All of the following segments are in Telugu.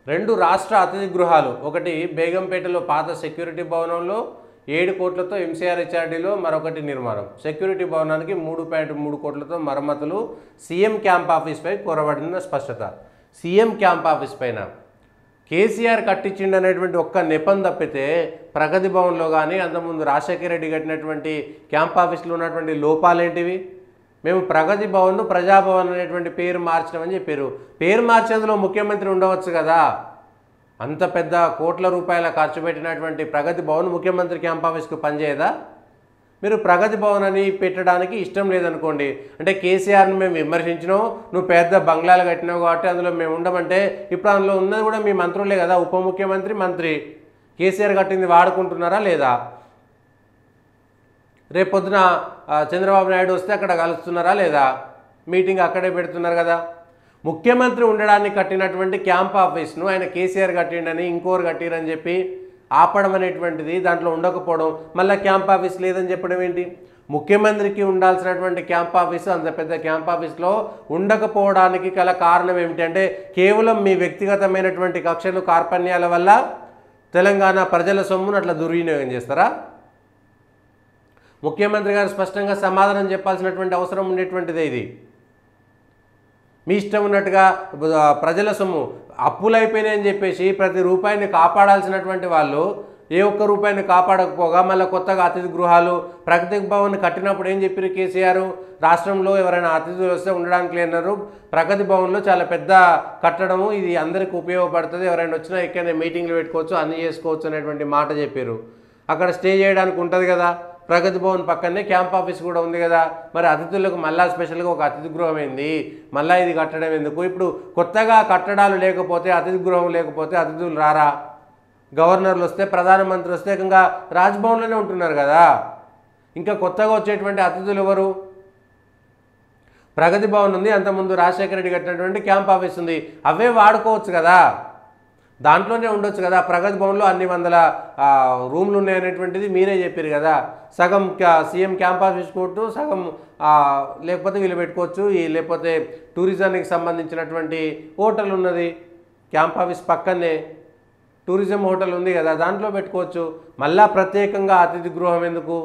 రెండు రాష్ట్ర అతిథి గృహాలు, ఒకటి బేగంపేటలో పాత సెక్యూరిటీ భవనంలో 7 కోట్లతో ఎంసీఆర్ హెచ్ఆర్డీలో మరొకటి నిర్మాణం. సెక్యూరిటీ భవనానికి 3.3 కోట్లతో మరమ్మతులు. సీఎం క్యాంప్ ఆఫీస్పై కోరబడిన స్పష్టత. సీఎం క్యాంప్ ఆఫీస్ పైన కేసీఆర్ కట్టించిండు అనేటువంటి ఒక్క నెపం తప్పితే ప్రగతి భవన్లో కానీ అంతకుముందు రాజశేఖర రెడ్డి కట్టినటువంటి క్యాంప్ ఆఫీస్లో ఉన్నటువంటి లోపాలేంటివి? మేము ప్రగతి భవన్ను ప్రజాభవన్ అనేటువంటి పేరు మార్చినామని చెప్పారు. పేరు మార్చేందులో ముఖ్యమంత్రి ఉండవచ్చు కదా. అంత పెద్ద కోట్ల రూపాయల ఖర్చు పెట్టినటువంటి ప్రగతి భవన్ ముఖ్యమంత్రి క్యాంప్ ఆఫీస్కి పనిచేయదా? మీరు ప్రగతి భవన్ అని పెట్టడానికి ఇష్టం లేదనుకోండి, అంటే కేసీఆర్ని మేము విమర్శించినావు, నువ్వు పెద్ద బంగ్లాలు కట్టినావు కాబట్టి అందులో మేము ఉండమంటే ఇప్పుడు అందులో ఉన్నది కూడా మీ మంత్రులే కదా, ఉప ముఖ్యమంత్రి మంత్రి. కేసీఆర్ కట్టింది వాడుకుంటున్నారా లేదా? రేపొద్దున చంద్రబాబు నాయుడు వస్తే అక్కడ కలుస్తున్నారా లేదా? మీటింగ్ అక్కడే పెడుతున్నారు కదా. ముఖ్యమంత్రి ఉండడానికి కట్టినటువంటి క్యాంప్ ఆఫీస్ను ఆయన కేసీఆర్ కట్టిండని ఇంకోరు కట్టిరని చెప్పి ఆపడం అనేటువంటిది, దాంట్లో ఉండకపోవడం, మళ్ళీ క్యాంప్ ఆఫీస్ లేదని చెప్పడం ఏంటి? ముఖ్యమంత్రికి ఉండాల్సినటువంటి క్యాంప్ ఆఫీసు అంత పెద్ద క్యాంప్ ఆఫీస్లో ఉండకపోవడానికి గల కారణం ఏమిటంటే కేవలం మీ వ్యక్తిగతమైనటువంటి కక్షలు కార్పణ్యాల వల్ల తెలంగాణ ప్రజల సొమ్మును అట్లా దుర్వినియోగం చేస్తారా? ముఖ్యమంత్రి గారు స్పష్టంగా సమాధానం చెప్పాల్సినటువంటి అవసరం ఉండేటువంటిదే ఇది. మీ ఇష్టం ఉన్నట్టుగా ప్రజల సొమ్ము అప్పులైపోయినాయని చెప్పేసి ప్రతి రూపాయిని కాపాడాల్సినటువంటి వాళ్ళు ఏ ఒక్క రూపాయిని కాపాడకపోగా మళ్ళీ కొత్తగా అతిథి గృహాలు ప్రగతి భవన్ కట్టినప్పుడు ఏం చెప్పారు కేసీఆర్? రాష్ట్రంలో ఎవరైనా అతిథులు వస్తే ఉండడానికి లేన్నారు, ప్రగతి భవన్లో చాలా పెద్ద కట్టడము, ఇది అందరికీ ఉపయోగపడుతుంది, ఎవరైనా వచ్చినా ఎక్కడైనా మీటింగ్లు పెట్టుకోవచ్చు, అన్నీ చేసుకోవచ్చు అనేటువంటి మాట చెప్పారు. అక్కడ స్టే చేయడానికి ఉంటుంది కదా, ప్రగతి భవన్ పక్కనే క్యాంప్ ఆఫీస్ కూడా ఉంది కదా. మరి అతిథులకు మళ్ళా స్పెషల్గా ఒక అతిథి గృహం ఏంది, మళ్ళీ ఇది కట్టడం ఎందుకు? ఇప్పుడు కొత్తగా కట్టడాలు లేకపోతే, అతిథి గృహం లేకపోతే అతిథులు రారా? గవర్నర్లు వస్తే, ప్రధానమంత్రి వస్తే ఇంకా రాజ్భవన్లోనే ఉంటున్నారు కదా. ఇంకా కొత్తగా వచ్చేటువంటి అతిథులు ఎవరు? ప్రగతి భవన్ ఉంది, అంతకుముందు రాజశేఖర రెడ్డి కట్టినటువంటి క్యాంప్ ఆఫీస్ ఉంది, అవే వాడుకోవచ్చు కదా, దాంట్లోనే ఉండొచ్చు కదా. ప్రగతి భవన్లో అన్ని వందల రూమ్లు ఉన్నాయనేటువంటిది మీరే చెప్పారు కదా. సగం సీఎం క్యాంప్ ఆఫీస్ కోర్టు, సగం లేకపోతే వీళ్ళు పెట్టుకోవచ్చు, లేకపోతే టూరిజానికి సంబంధించినటువంటి హోటల్ ఉన్నది క్యాంప్ ఆఫీస్ పక్కనే, టూరిజం హోటల్ ఉంది కదా, దాంట్లో పెట్టుకోవచ్చు. మళ్ళా ప్రత్యేకంగా అతిథి గృహం ఎందుకు?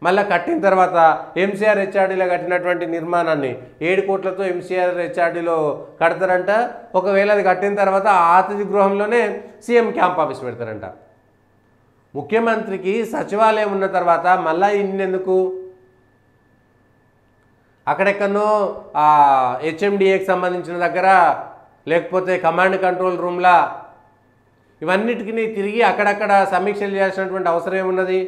మళ్ళీ కట్టిన తర్వాత ఎంసీఆర్ హెచ్ఆర్డీలో కట్టినటువంటి నిర్మాణాన్ని 7 కోట్లతో ఎంసీఆర్ హెచ్ఆర్డీలో కడతారంట. ఒకవేళ అది కట్టిన తర్వాత ఆ అతిథి గృహంలోనే సీఎం క్యాంప్ ఆఫీస్ పెడతారంట. ముఖ్యమంత్రికి సచివాలయం ఉన్న తర్వాత మళ్ళీ ఇన్నెందుకు? అక్కడెక్కడనో హెచ్ఎండిఏకి సంబంధించిన దగ్గర, లేకపోతే కమాండ్ కంట్రోల్ రూమ్లా, ఇవన్నిటికీ తిరిగి అక్కడక్కడ సమీక్షలు చేయాల్సినటువంటి అవసరం ఏమున్నది?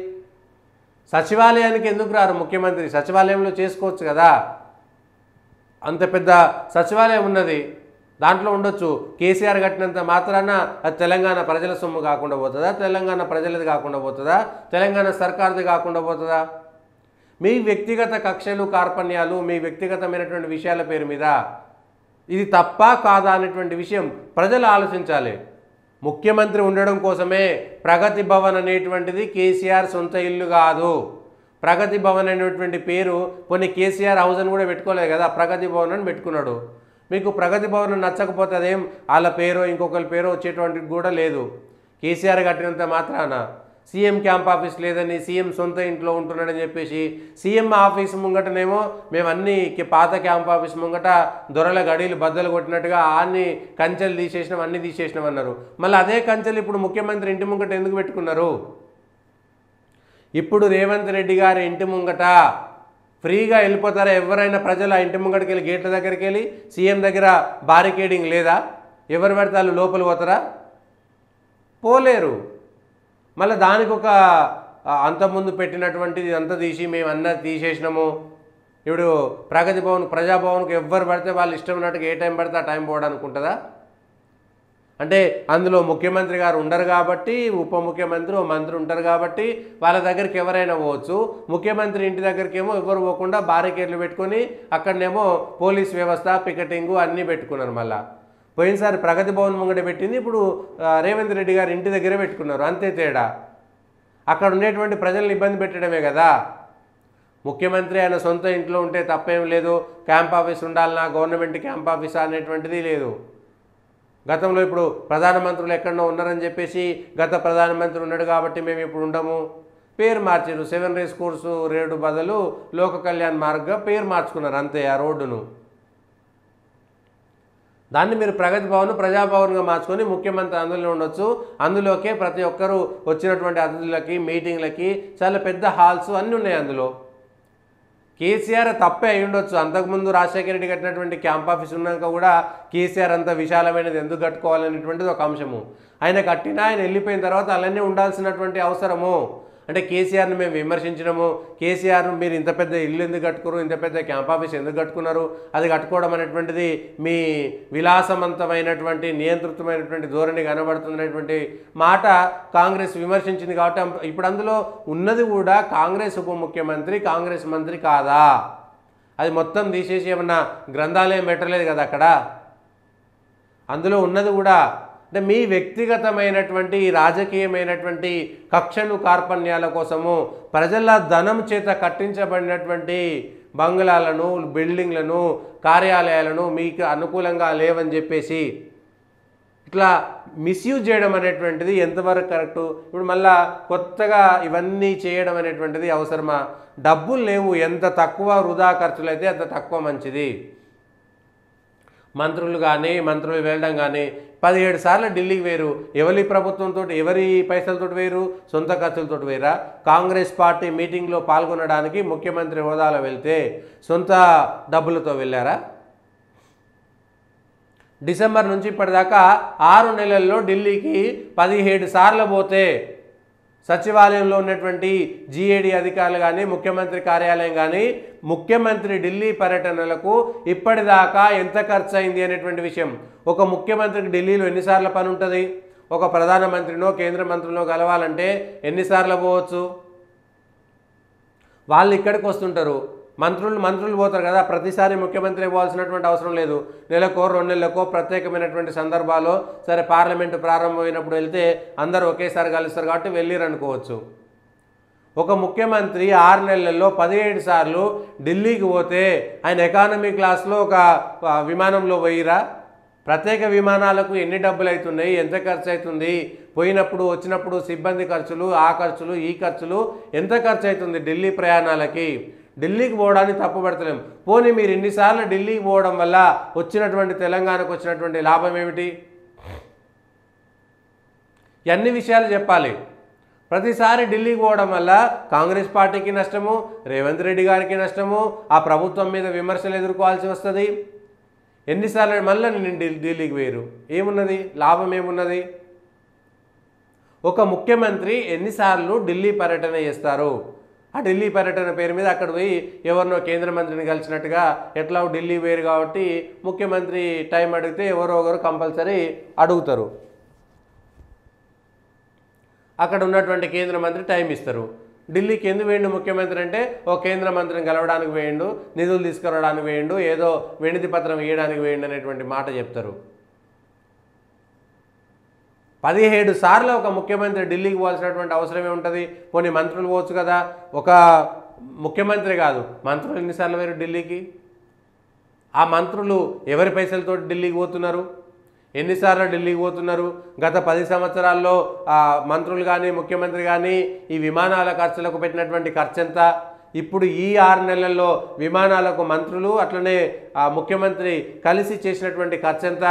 సచివాలయానికి ఎందుకు రారు ముఖ్యమంత్రి? సచివాలయంలో చేసుకోవచ్చు కదా, అంత పెద్ద సచివాలయం ఉన్నది, దాంట్లో ఉండొచ్చు. కేసీఆర్ కట్టినంత మాత్రాన అది తెలంగాణ ప్రజల సొమ్ము కాకుండా పోతుందా? తెలంగాణ ప్రజలది కాకుండా పోతుందా? తెలంగాణ సర్కార్ది కాకుండా పోతుందా? మీ వ్యక్తిగత కక్షలు కార్పణ్యాలు, మీ వ్యక్తిగతమైనటువంటి విషయాల పేరు మీద ఇది తప్పా కాదా అనేటువంటి విషయం ప్రజలు ఆలోచించాలి. ముఖ్యమంత్రి ఉండడం కోసమే ప్రగతి భవన్ అనేటువంటిది కేసీఆర్ సొంత ఇల్లు కాదు. ప్రగతి భవన్ అనేటువంటి పేరు కొన్ని కేసీఆర్ హౌస్ అని కూడా పెట్టుకోలేదు కదా, ప్రగతి భవన్ అని పెట్టుకున్నాడు. మీకు ప్రగతి భవన్ నచ్చకపోతే అదేం వాళ్ళ పేరో ఇంకొకరి పేరో వచ్చేటువంటి కూడా లేదు. కేసీఆర్ కట్టినంత మాత్రాన సీఎం క్యాంప్ ఆఫీస్ లేదని, సీఎం సొంత ఇంట్లో ఉంటున్నాడని చెప్పేసి సీఎం ఆఫీస్ ముంగటనేమో మేము అన్ని పాత క్యాంప్ ఆఫీస్ ముంగట దొరల గడీలు బద్దలు కొట్టినట్టుగా అన్ని కంచెలు తీసేసినాం, అన్నీ తీసేసినాం అన్నారు. మళ్ళీ అదే కంచెలు ఇప్పుడు ముఖ్యమంత్రి ఇంటి ముంగట ఎందుకు పెట్టుకున్నారు? ఇప్పుడు రేవంత్ రెడ్డి గారి ఇంటి ముంగట ఫ్రీగా వెళ్ళిపోతారా ఎవరైనా ప్రజలు? ఆ ఇంటి ముంగటికి వెళ్ళి గేట్ల దగ్గరికి వెళ్ళి సీఎం దగ్గర బారికేడింగ్ లేదా? ఎవరు పడితే వాళ్ళు లోపల పోతారా? పోలేరు. మళ్ళీ దానికి ఒక అంతకుముందు పెట్టినటువంటిది అంతా తీసి మేము అన్నది తీసేసినాము. ఇప్పుడు ప్రగతి భవన్ ప్రజాభవన్కి ఎవ్వరు పడితే వాళ్ళు ఇష్టం ఉన్నట్టుగా ఏ టైం పడితే ఆ టైం పోవడానికి ఉంటుందా? అంటే అందులో ముఖ్యమంత్రి గారు ఉండరు కాబట్టి, ఉప ముఖ్యమంత్రి ఓ మంత్రి ఉంటారు కాబట్టి వాళ్ళ దగ్గరికి ఎవరైనా పోవచ్చు. ముఖ్యమంత్రి ఇంటి దగ్గరికి ఏమో ఎవరు పోకుండా బారికేడ్లు పెట్టుకొని అక్కడనేమో పోలీస్ వ్యవస్థ, పికెటింగు అన్నీ పెట్టుకున్నారు. మళ్ళీ పోయినసారి ప్రగతి భవన్ ముంగట పెట్టింది, ఇప్పుడు రేవంత్ రెడ్డి గారు ఇంటి దగ్గరే పెట్టుకున్నారు, అంతే తేడా. అక్కడ ఉండేటువంటి ప్రజలను ఇబ్బంది పెట్టడమే కదా. ముఖ్యమంత్రి ఆయన సొంత ఇంట్లో ఉంటే తప్పేం లేదు, క్యాంప్ ఆఫీస్ ఉండాలన్నా గవర్నమెంట్ క్యాంప్ ఆఫీస్ అనేటువంటిది లేదు. గతంలో ఇప్పుడు ప్రధానమంత్రులు ఎక్కడో ఉన్నారని చెప్పేసి గత ప్రధానమంత్రి ఉన్నాడు కాబట్టి మేము ఇప్పుడు ఉండము, పేరు మార్చారు. 7 రేస్ కోర్సు రోడ్డు బదులు లోక కళ్యాణ్ మార్గ్గా పేరు మార్చుకున్నారు అంతే ఆ రోడ్డును. దాన్ని మీరు ప్రగతి భవన్ ప్రజాభవన్గా మార్చుకొని ముఖ్యమంత్రి అందులో ఉండొచ్చు. అందులోకే ప్రతి ఒక్కరూ వచ్చినటువంటి అతిథులకి మీటింగ్లకి చాలా పెద్ద హాల్స్ అన్నీ ఉన్నాయి. అందులో కేసీఆర్ తప్పే అయి ఉండొచ్చు. అంతకుముందు రాజశేఖర రెడ్డి కట్టినటువంటి క్యాంప్ ఆఫీస్ ఉన్నాక కూడా కేసీఆర్ అంత విశాలమైనది ఎందుకు కట్టుకోవాలనేటువంటిది ఒక అంశము. ఆయన కట్టినా ఆయన వెళ్ళిపోయిన తర్వాత అలానే ఉండాల్సినటువంటి అవసరము. అంటే కేసీఆర్ని మేము విమర్శించినాము, కేసీఆర్ను మీరు ఇంత పెద్ద ఇల్లు ఎందుకు కట్టుకున్నారు, ఇంత పెద్ద క్యాంప్ ఆఫీస్ ఎందుకు కట్టుకున్నారు, అది కట్టుకోవడం అనేటువంటిది మీ విలాసవంతమైనటువంటి నియంత్రితమైనటువంటి ధోరణి కనబడుతున్నటువంటి మాట కాంగ్రెస్ విమర్శించింది. కాబట్టి ఇప్పుడు అందులో ఉన్నది కూడా కాంగ్రెస్ ఉప ముఖ్యమంత్రి, కాంగ్రెస్ మంత్రి కాదా? అది మొత్తం తీసేసి ఏమన్నా గ్రంథాలయం పెట్టలేదు కదా అక్కడ. అందులో ఉన్నది కూడా అంటే మీ వ్యక్తిగతమైనటువంటి రాజకీయమైనటువంటి కక్షలు కార్పణ్యాల కోసము ప్రజల ధనం చేత కట్టించబడినటువంటి బంగ్లాలను, బిల్డింగ్లను, కార్యాలయాలను మీకు అనుకూలంగా లేవని చెప్పేసి ఇట్లా మిస్యూజ్ చేయడం అనేటువంటిది ఎంతవరకు కరెక్టు? ఇప్పుడు మళ్ళా కొత్తగా ఇవన్నీ చేయడం అనేటువంటిది అవసరమా? డబ్బులు లేవు, ఎంత తక్కువ వృధా ఖర్చులు అయితే అంత తక్కువ మంచిది. మంత్రులు కానీ మంత్రులు వెళ్ళడం కానీ 17 సార్లు ఢిల్లీకి వేరు. ఎవరి ప్రభుత్వంతో ఎవరి పైసలతో వేరు? సొంత ఖర్చులతో వేరా? కాంగ్రెస్ పార్టీ మీటింగ్లో పాల్గొనడానికి ముఖ్యమంత్రి హోదాలో వెళ్తే సొంత డబ్బులతో వెళ్ళారా? డిసెంబర్ నుంచి ఇప్పటిదాకా 6 నెలల్లో ఢిల్లీకి 17 సార్లు పోతే సచివాలయంలో ఉన్నటువంటి జీఏడీ అధికారులు కానీ ముఖ్యమంత్రి కార్యాలయం కానీ ముఖ్యమంత్రి ఢిల్లీ పర్యటనలకు ఇప్పటిదాకా ఎంత ఖర్చు అయింది అనేటువంటి విషయం. ఒక ముఖ్యమంత్రికి ఢిల్లీలో ఎన్నిసార్లు పని ఉంటుంది? ఒక ప్రధానమంత్రినో కేంద్ర మంత్రినో కలవాలంటే ఎన్నిసార్లు పోవచ్చు? వాళ్ళు ఇక్కడికి వస్తుంటారు, మంత్రులు పోతారు కదా. ప్రతిసారి ముఖ్యమంత్రి పోవాల్సినటువంటి అవసరం లేదు. నెలకో 2 నెలలకో ప్రత్యేకమైనటువంటి సందర్భాల్లో సరే పార్లమెంటు ప్రారంభమైనప్పుడు వెళ్తే అందరూ ఒకేసారి కలుస్తారు కాబట్టి వెళ్ళిరనుకోవచ్చు. ఒక ముఖ్యమంత్రి 6 నెలల్లో 17 సార్లు ఢిల్లీకి పోతే ఆయన ఎకానమీ క్లాస్లో ఒక విమానంలో పోయిరా? ప్రత్యేక విమానాలకు ఎన్ని డబ్బులు అవుతున్నాయి, ఎంత ఖర్చు అవుతుంది, పోయినప్పుడు వచ్చినప్పుడు సిబ్బంది ఖర్చులు, ఆ ఖర్చులు ఈ ఖర్చులు ఎంత ఖర్చు అవుతుంది ఢిల్లీ ప్రయాణాలకి? ఢిల్లీకి పోవడానికి తప్పుపడతలేం. పోనీ మీరు ఇన్నిసార్లు ఢిల్లీకి పోవడం వల్ల వచ్చినటువంటి తెలంగాణకు వచ్చినటువంటి లాభం ఏమిటి? అన్ని విషయాలు చెప్పాలి. ప్రతిసారి ఢిల్లీకి పోవడం వల్ల కాంగ్రెస్ పార్టీకి నష్టము, రేవంత్ రెడ్డి గారికి నష్టము, ఆ ప్రభుత్వం మీద విమర్శలు ఎదుర్కోవాల్సి వస్తుంది. ఎన్నిసార్లు మళ్ళీ నేను ఢిల్లీకి వేరు ఏమున్నది? లాభం ఏమున్నది? ఒక ముఖ్యమంత్రి ఎన్నిసార్లు ఢిల్లీ పర్యటన చేస్తారు? ఆ ఢిల్లీ పర్యటన పేరు మీద అక్కడ పోయి ఎవరినో కేంద్ర మంత్రిని కలిసినట్టుగా ఎట్లా ఢిల్లీ వేరు కాబట్టి ముఖ్యమంత్రి టైం అడిగితే ఎవరో ఒకరు కంపల్సరీ అడుగుతారు. అక్కడ ఉన్నటువంటి కేంద్ర మంత్రి టైం ఇస్తారు. ఢిల్లీకి ఎందుకు వేయండు ముఖ్యమంత్రి అంటే ఓ కేంద్ర మంత్రిని కలవడానికి వేయండు, నిధులు తీసుకురావడానికి వేయండు, ఏదో వినతి పత్రం ఇవ్వడానికి వేయండు అనేటువంటి మాట చెప్తారు. 17 సార్లు ఒక ముఖ్యమంత్రి ఢిల్లీకి పోవాల్సినటువంటి అవసరమే ఉంటుంది. కొన్ని మంత్రులు పోవచ్చు కదా. ఒక ముఖ్యమంత్రి కాదు, మంత్రులు ఎన్నిసార్లు వేరు ఢిల్లీకి? ఆ మంత్రులు ఎవరి పైసలతో ఢిల్లీకి పోతున్నారు? ఎన్నిసార్లు ఢిల్లీకి పోతున్నారు? గత 10 సంవత్సరాల్లో మంత్రులు కానీ ముఖ్యమంత్రి కానీ ఈ విమానాల ఖర్చులకు పెట్టినటువంటి ఖర్చు ఎంత? ఇప్పుడు ఈ 6 నెలల్లో విమానాలకు మంత్రులు అట్లనే ముఖ్యమంత్రి కలిసి చేసినటువంటి ఖర్చు ఎంత?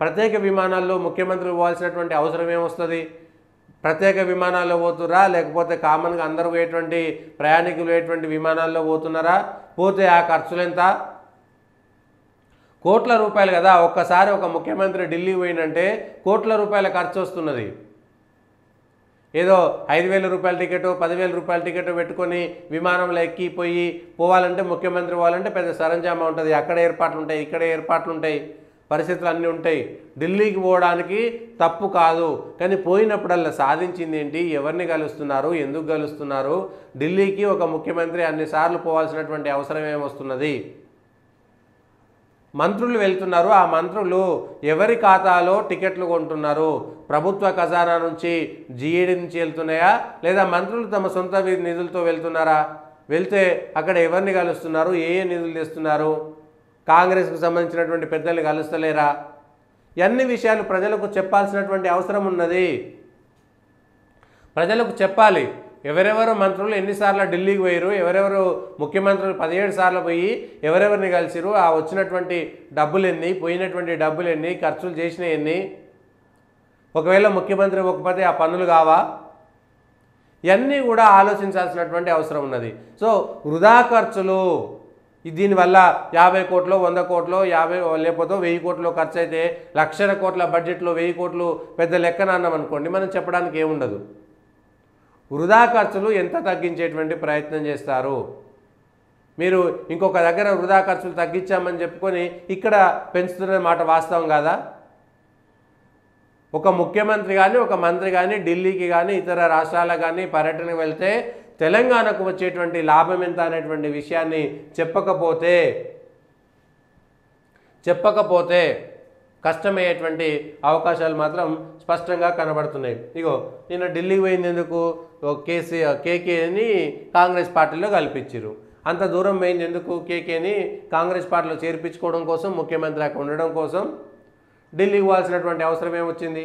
ప్రత్యేక విమానాల్లో ముఖ్యమంత్రి పోవాల్సినటువంటి అవసరం ఏమొస్తుంది? ప్రత్యేక విమానాల్లో పోతురా లేకపోతే కామన్గా అందరూ పోయేటువంటి ప్రయాణికులు పోయేటువంటి విమానాల్లో పోతున్నారా? పోతే ఆ ఖర్చులు ఎంత? కోట్ల రూపాయలు కదా. ఒక్కసారి ఒక ముఖ్యమంత్రి ఢిల్లీ పోయినంటే కోట్ల రూపాయల ఖర్చు వస్తున్నది. ఏదో 5,000 రూపాయల టికెట్ 10,000 రూపాయల టికెట్ పెట్టుకొని విమానంలో ఎక్కిపోయి పోవాలంటే ముఖ్యమంత్రి పోవాలంటే పెద్ద సరంజామా ఉంటుంది. అక్కడ ఏర్పాట్లు ఉంటాయి, ఇక్కడ ఏర్పాట్లు ఉంటాయి, పరిస్థితులు అన్నీ ఉంటాయి. ఢిల్లీకి పోవడానికి తప్పు కాదు, కానీ పోయినప్పుడల్లా సాధించింది ఏంటి? ఎవరిని కలుస్తున్నారు? ఎందుకు కలుస్తున్నారు? ఢిల్లీకి ఒక ముఖ్యమంత్రి అన్నిసార్లు పోవాల్సినటువంటి అవసరం ఏమొస్తున్నది? మంత్రులు వెళ్తున్నారు, ఆ మంత్రులు ఎవరి ఖాతాలో టికెట్లు కొంటున్నారు? ప్రభుత్వ ఖజానా నుంచి జీఏడీ నుంచి వెళ్తున్నాయా లేదా మంత్రులు తమ సొంత నిధులతో వెళ్తున్నారా? వెళ్తే అక్కడ ఎవరిని కలుస్తున్నారు? ఏ నిధులు తెస్తున్నారు? కాంగ్రెస్కు సంబంధించినటువంటి పెద్దల్ని కలుస్తలేరా? అన్ని విషయాలు ప్రజలకు చెప్పాల్సినటువంటి అవసరం ఉన్నది. ప్రజలకు చెప్పాలి. ఎవరెవరు మంత్రులు ఎన్నిసార్లు ఢిల్లీకి పోయారు, ఎవరెవరు ముఖ్యమంత్రులు 17 సార్లు పోయి ఎవరెవరిని కలిసిరు, ఆ వచ్చినటువంటి డబ్బులు ఎన్ని, పోయినటువంటి డబ్బులు ఎన్ని, ఖర్చులు చేసినవి ఎన్ని, ఒకవేళ ముఖ్యమంత్రి ఒకపోతే ఆ పనులు కావా, ఇవన్నీ కూడా ఆలోచించాల్సినటువంటి అవసరం ఉన్నది. సో వృధా ఖర్చులు, దీనివల్ల 50 కోట్లు 100 కోట్లు 50 లేకపోతే 1000 కోట్లు ఖర్చు అయితే లక్షల కోట్ల బడ్జెట్లో 1000 కోట్లు పెద్ద లెక్కన అన్నాం అనుకోండి, మనం చెప్పడానికి ఏముండదు. వృధా ఖర్చులు ఎంత తగ్గించేటువంటి ప్రయత్నం చేస్తారు మీరు? ఇంకొక దగ్గర వృధా ఖర్చులు తగ్గించామని చెప్పుకొని ఇక్కడ పెంచుతున్న మాట వాస్తవం కాదా? ఒక ముఖ్యమంత్రి కానీ ఒక మంత్రి కానీ ఢిల్లీకి కానీ ఇతర రాష్ట్రాలకు కానీ పర్యటనకు వెళ్తే తెలంగాణకు వచ్చేటువంటి లాభం ఎంత అనేటువంటి విషయాన్ని చెప్పకపోతే కష్టమయ్యేటువంటి అవకాశాలు మాత్రం స్పష్టంగా కనబడుతున్నాయి. ఇగో నిన్న ఢిల్లీకి పోయింది ఎందుకు? కేకేని కాంగ్రెస్ పార్టీలో కల్పించారు. అంత దూరం పోయింది ఎందుకు? కేకేని కాంగ్రెస్ పార్టీలో చేర్పించుకోవడం కోసం, ముఖ్యమంత్రి అక్కడ ఉండడం కోసం ఢిల్లీకి పోవాల్సినటువంటి అవసరం ఏమొచ్చింది?